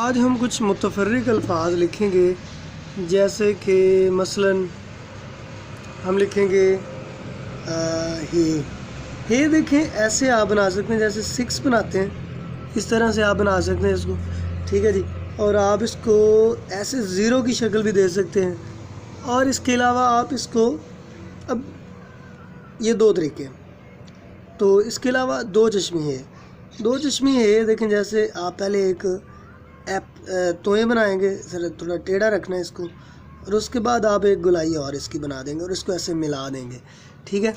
आज हम कुछ मुतफर्रिक अल्फाज लिखेंगे, जैसे कि मसलन हम लिखेंगे हे देखें, ऐसे आप बना सकते हैं जैसे 6 बनाते हैं, इस तरह से आप बना सकते हैं इसको। ठीक है जी। और आप इसको ऐसे ज़ीरो की शक्ल भी दे सकते हैं। और इसके अलावा आप इसको, अब ये 2 तरीके हैं। तो इसके अलावा 2 चश्मे है देखें, जैसे आप पहले एक तोए बनाएंगे, सर थोड़ा टेढ़ा रखना है इसको, और उसके बाद आप एक गुलाई और इसकी बना देंगे और इसको ऐसे मिला देंगे। ठीक है।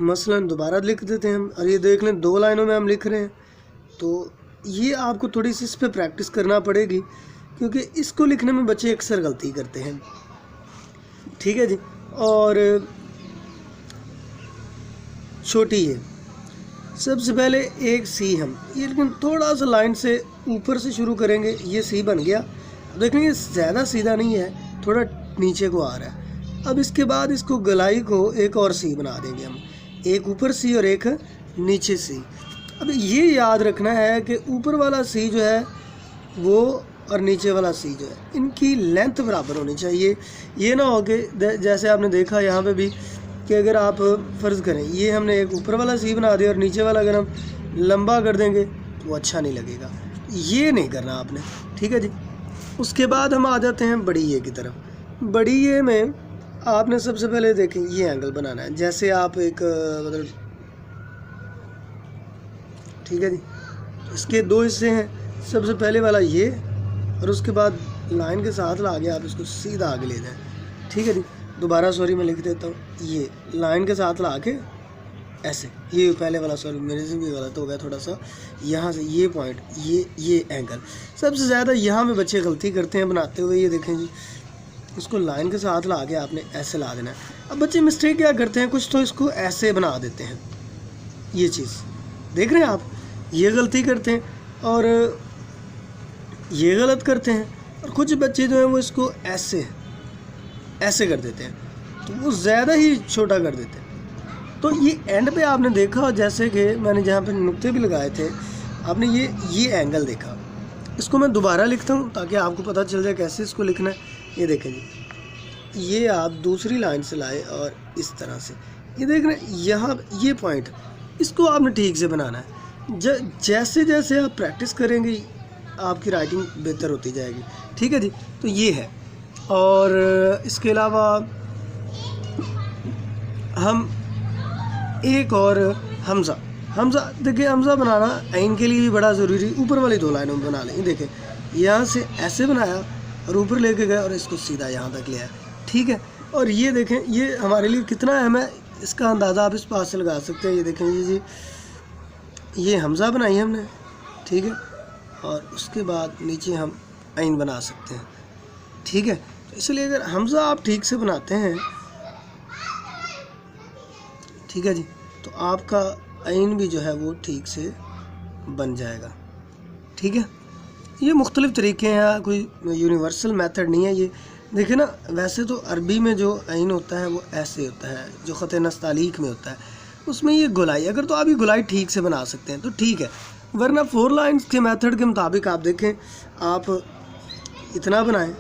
मसलन दोबारा लिख देते हैं हम, और ये देख लें 2 लाइनों में हम लिख रहे हैं। तो ये आपको थोड़ी सी इस पर प्रैक्टिस करना पड़ेगी, क्योंकि इसको लिखने में बच्चे अक्सर गलती करते हैं। ठीक है जी। और छोटी है, सबसे पहले एक सी हम ये, लेकिन थोड़ा सा लाइन से ऊपर से शुरू करेंगे। ये सी बन गया। देखेंगे ज़्यादा सीधा नहीं है, थोड़ा नीचे को आ रहा है। अब इसके बाद इसको गलाई को एक और सी बना देंगे हम, एक ऊपर सी और एक नीचे सी। अब ये याद रखना है कि ऊपर वाला सी जो है वो और नीचे वाला सी जो है, इनकी लेंथ बराबर होनी चाहिए। ये ना हो कि जैसे आपने देखा यहाँ पे भी कि अगर आप फ़र्ज़ करें ये हमने एक ऊपर वाला सी बना दिया और नीचे वाला अगर हम लंबा कर देंगे तो वो अच्छा नहीं लगेगा। ये नहीं करना आपने। ठीक है जी। उसके बाद हम आ जाते हैं बड़ी ए की तरफ। बड़ी ए में आपने सबसे पहले देखें ये एंगल बनाना है, जैसे आप एक मतलब, ठीक है जी। इसके 2 हिस्से हैं, सबसे पहले वाला ये, और उसके बाद लाइन के साथ ला के आप इसको सीधा आगे ले जाएं। ठीक है जी। दोबारा सॉरी मैं लिख देता हूँ, ये लाइन के साथ ला के ऐसे, ये पहले वाला सॉरी मेरे से भी गलत हो गया थोड़ा सा, यहाँ से ये पॉइंट, ये एंगल। सबसे ज़्यादा यहाँ पे बच्चे गलती करते हैं बनाते हुए। ये देखें जी, इसको लाइन के साथ ला के आपने ऐसे ला देना है। अब बच्चे मिस्टेक क्या करते हैं, कुछ तो इसको ऐसे बना देते हैं। ये चीज़ देख रहे हैं आप, ये गलती करते हैं और ये गलत करते हैं। और कुछ बच्चे जो हैं वो इसको ऐसे कर देते हैं, तो वो ज़्यादा ही छोटा कर देते हैं। तो ये एंड पे आपने देखा, जैसे कि मैंने जहाँ पे नुक्ते भी लगाए थे, आपने ये एंगल देखा। इसको मैं दोबारा लिखता हूँ ताकि आपको पता चल जाए कैसे इसको लिखना है। ये देखें जी, ये आप दूसरी लाइन से लाए और इस तरह से, ये देख रहे हैं यहाँ ये पॉइंट, इसको आपने ठीक से बनाना है। जैसे जैसे आप प्रैक्टिस करेंगे आपकी राइटिंग बेहतर होती जाएगी। ठीक है जी। तो ये है। और इसके अलावा हम एक और हमज़ा देखिए, हमज़ा बनाना ऐन के लिए भी बड़ा ज़रूरी। ऊपर वाली 2 लाइनों में बना लें। देखें यहाँ से ऐसे बनाया और ऊपर लेके गए और इसको सीधा यहाँ तक ले आया। ठीक है। और ये देखें, ये हमारे लिए कितना अहम है, इसका अंदाज़ा आप इस पास से लगा सकते हैं। ये देखें जी, ये हमज़ा बनाई हमने। ठीक है। और उसके बाद नीचे हम ऐन बना सकते हैं। ठीक है। तो इसलिए अगर हमज़ा आप ठीक से बनाते हैं, ठीक है जी, तो आपका ऐन भी जो है वो ठीक से बन जाएगा। ठीक है। ये मुख्तलिफ़ तरीके हैं, कोई यूनिवर्सल मेथड नहीं है ये। देखिए ना, वैसे तो अरबी में जो ऐन होता है वो ऐसे होता है, जो ख़त नस्तालीक में होता है, उसमें ये गुलाई, अगर तो आप ये गुलाई ठीक से बना सकते हैं तो ठीक है, वरना 4 लाइन्स के मेथड के मुताबिक आप देखें, आप इतना बनाएं,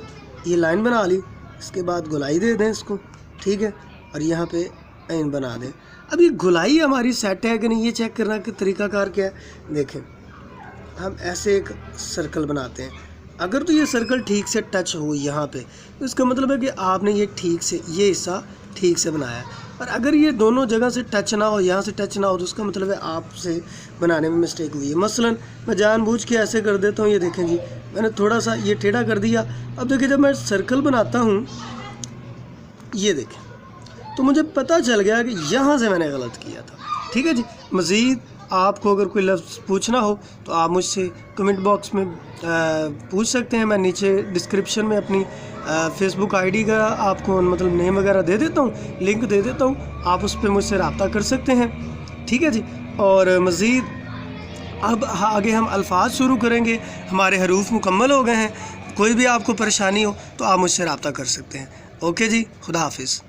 ये लाइन बना ली, इसके बाद गुलाई दे दें इसको। ठीक है। और यहाँ पे ऐन बना दें। अब ये गुलाई हमारी सेट है कि नहीं, ये चेक करना कि तरीक़ाकार क्या है। देखें, हम ऐसे एक सर्कल बनाते हैं, अगर तो ये सर्कल ठीक से टच हो यहाँ पे, तो इसका मतलब है कि आपने ये ठीक से, ये हिस्सा ठीक से बनाया है। और अगर ये दोनों जगह से टच ना हो, यहाँ से टच ना हो, तो उसका मतलब है आपसे बनाने में मिस्टेक हुई है। मसलन मैं जानबूझ के ऐसे कर देता हूँ। ये देखें जी, मैंने थोड़ा सा ये टेढ़ा कर दिया। अब देखिए, जब मैं सर्कल बनाता हूँ, ये देखें, तो मुझे पता चल गया कि यहाँ से मैंने गलत किया था। ठीक है जी। मज़ीद आपको अगर कोई लफ्ज़ पूछना हो तो आप मुझसे कमेंट बॉक्स में पूछ सकते हैं। मैं नीचे डिस्क्रिप्शन में अपनी फेसबुक आईडी का आपको मतलब नेम वगैरह दे देता हूँ, लिंक दे देता हूँ, आप उस पर मुझसे रब्ता कर सकते हैं। ठीक है जी। और मज़ीद अब आगे हम अल्फाज शुरू करेंगे, हमारे हरूफ मुकम्मल हो गए हैं। कोई भी आपको परेशानी हो तो आप मुझसे रब्ता कर सकते हैं। ओके जी, खुदा हाफिज़।